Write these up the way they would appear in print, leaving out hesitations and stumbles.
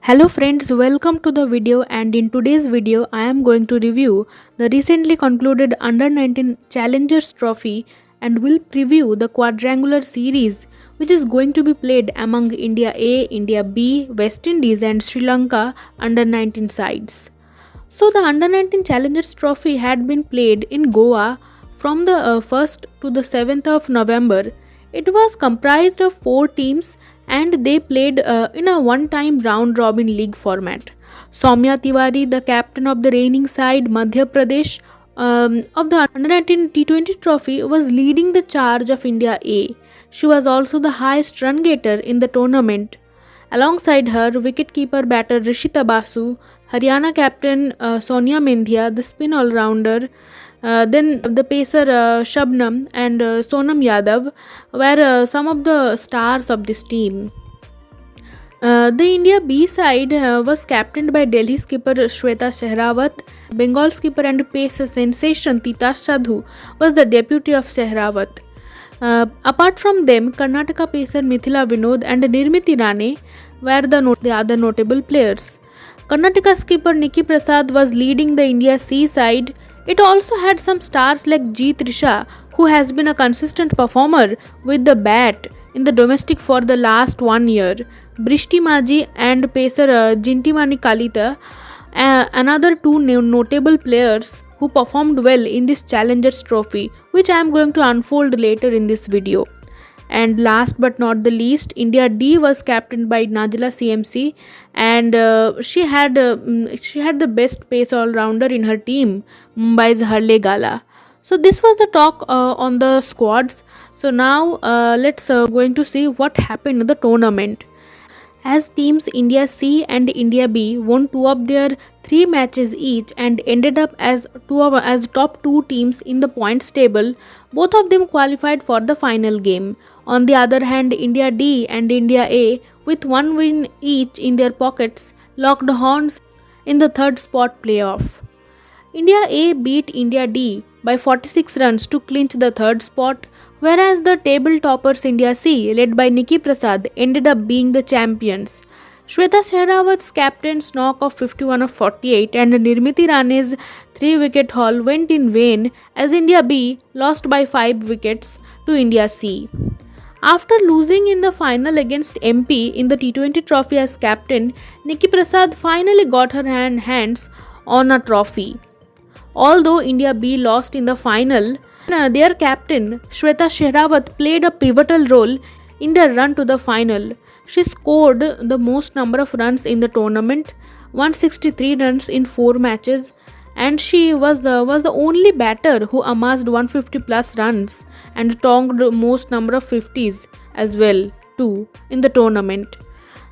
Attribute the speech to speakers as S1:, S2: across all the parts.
S1: Hello friends, welcome to the video, and in today's video I am going to review the recently concluded Under 19 Challengers Trophy and will preview the Quadrangular series which is going to be played among India A, India B, West Indies and Sri Lanka Under 19 sides. So the Under 19 Challengers Trophy had been played in Goa from the 1st to the 7th of November. It was comprised of 4 teams and they played in a one-time round-robin league format. Soumya Tiwari, the captain of the reigning side Madhya Pradesh of the Under 19 T20 trophy, was leading the charge of India A. She was also the highest run getter in the tournament. Alongside her, wicketkeeper batter Rishita Basu, Haryana captain Sonia Mendhia, the spin all-rounder, then the pacer Shabnam and Sonam Yadav were some of the stars of this team. The India B side was captained by Delhi skipper Shweta Sehrawat. Bengal skipper and pace sensation Titash Sadhu was the deputy of Sehrawat. Apart from them, Karnataka pacer Mithila Vinod and Nirmiti Rane were the other notable players. Karnataka skipper Nikki Prasad was leading the India C side. It also had some stars like G. Trisha, who has been a consistent performer with the bat in the domestic for the last 1 year, Brishti Maji and pacer Jintimani Kalita, another two notable players who performed well in this Challengers Trophy, which I am going to unfold later in this video. And last but not the least, India D was captained by Najla CMC, and she had the best pace all-rounder in her team, Mumbai's Harle Gala. So this was the talk on the squads. So now let's going to see what happened in the tournament. As teams India C and India B won 2 of their 3 matches each and ended up as top 2 teams in the points table, both of them qualified for the final game. On the other hand, India D and India A, with 1 win each in their pockets, locked horns in the third spot playoff. India A beat India D by 46 runs to clinch the third spot, whereas the table toppers India C, led by Nikki Prasad, ended up being the champions. Shweta Sehrawat's captain's knock of 51 of 48 and Nirmiti Rane's 3-wicket haul went in vain as India B lost by 5 wickets to India C. After losing in the final against MP in the T20 trophy as captain, Nikki Prasad finally got her hands on a trophy. Although India B lost in the final, their captain Shweta Sehrawat played a pivotal role in their run to the final. She scored the most number of runs in the tournament, 163 runs in 4 matches, and she was the only batter who amassed 150 plus runs and tonked most number of 50s as well too in the tournament.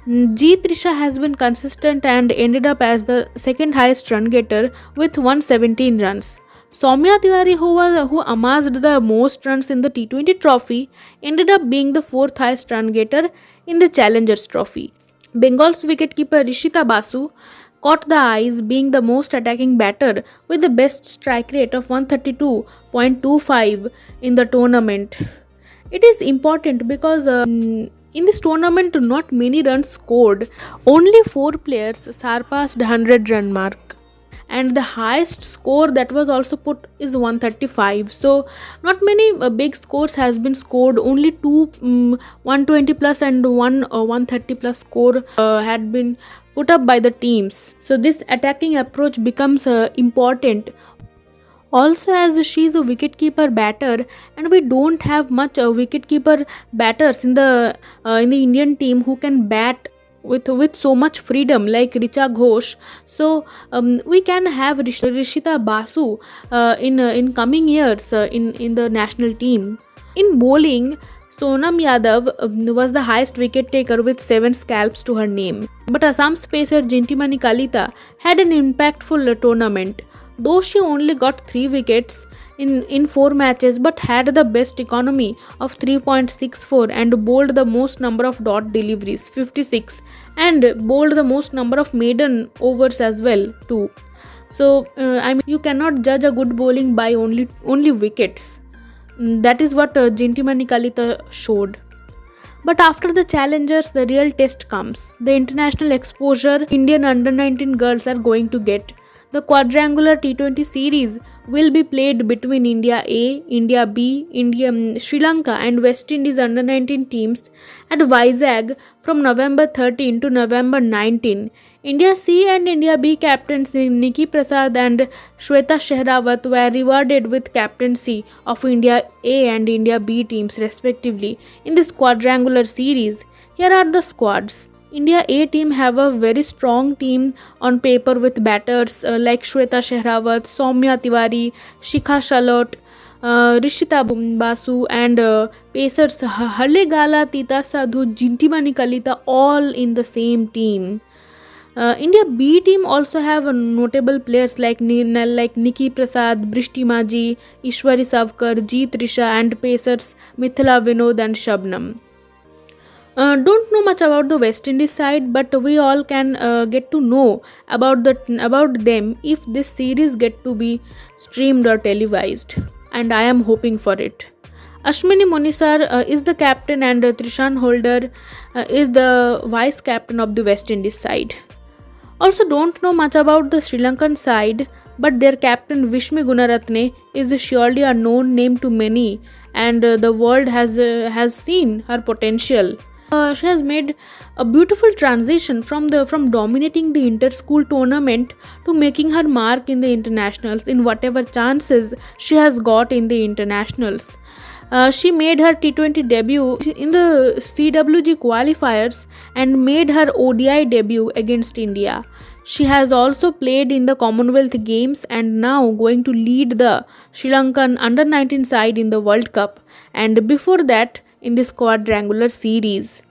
S1: G. Trisha has been consistent and ended up as the second highest run getter with 117 runs. Soumya Tiwari, who amassed the most runs in the T20 trophy, ended up being the 4th highest run getter in the Challengers Trophy. Bengal's wicketkeeper Rishita Basu caught the eyes, being the most attacking batter with the best strike rate of 132.25 in the tournament. It is important because in this tournament not many runs scored. Only 4 players surpassed 100 run mark. And the highest score that was also put is 135. So not many big scores has been scored. Only 2 120 plus and 130 plus score had been put up by the teams. So this attacking approach becomes important. Also, as she is a wicketkeeper batter, and we don't have much wicketkeeper batters in the Indian team who can bat with so much freedom like Richa Ghosh. So we can have Rishita Basu in coming years in the national team. In bowling, Sonam Yadav was the highest wicket taker with 7 scalps to her name. But Assam's pacer Jintimani Kalita had an impactful tournament. Though she only got 3 wickets in 4 matches, but had the best economy of 3.64 and bowled the most number of dot deliveries, 56, and bowled the most number of maiden overs as well too. So you cannot judge a good bowling by only wickets. That is what Jintimani Kalita showed. But after the challengers, the real test comes. The international exposure Indian under 19 girls are going to get. The quadrangular T20 series will be played between India A, India B, Sri Lanka and West Indies under 19 teams at Vizag from November 13 to November 19. India C and India B captains Nikki Prasad and Shweta Shehrawat were rewarded with captaincy of India A and India B teams respectively in this quadrangular series. Here are the squads. India A team have a very strong team on paper with batters like Shweta Shehrawat, Soumya Tiwari, Shikha Shalot, Rishita Basu and pacers Halegala, Tita Sadhu, Jintimani Kalita all in the same team. India B team also have notable players like Nikki Prasad, Brishti Maji, Ishwari Savkar, Jeet Risha and pacers Mithila Vinod and Shabnam. Don't know much about the West Indies side, but we all can get to know about them if this series get to be streamed or televised, and I am hoping for it. Ashwini Monisar is the captain and Trishan Holder is the vice captain of the West Indies side. Also don't know much about the Sri Lankan side, but their captain Vishmi Gunaratne is surely a known name to many, and the world has seen her potential. She has made a beautiful transition from dominating the inter-school tournament to making her mark in the internationals in whatever chances she has got in the internationals. She made her T20 debut in the CWG qualifiers and made her ODI debut against India. She has also played in the Commonwealth Games and now going to lead the Sri Lankan under 19 side in the World Cup, and before that in this quadrangular series.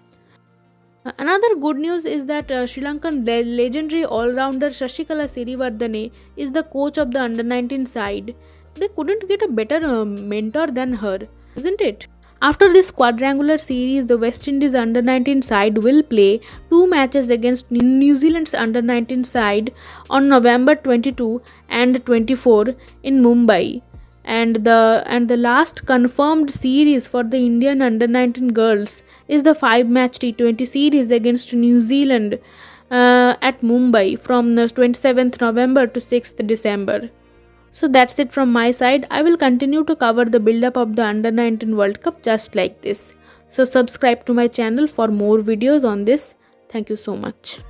S1: Another good news is that Sri Lankan legendary all-rounder Shashikala Siriwardane is the coach of the under 19 side. They couldn't get a better mentor than her, isn't it? After this quadrangular series, the West Indies under 19 side will play 2 matches against New Zealand's under 19 side on November 22 and 24 in Mumbai. And the last confirmed series for the Indian under 19 girls is the 5-match T20 series against New Zealand at Mumbai from the 27th November to 6th December. So that's it from my side. I will continue to cover the build-up of the under 19 World Cup just like this. So subscribe to my channel for more videos on this. Thank you so much.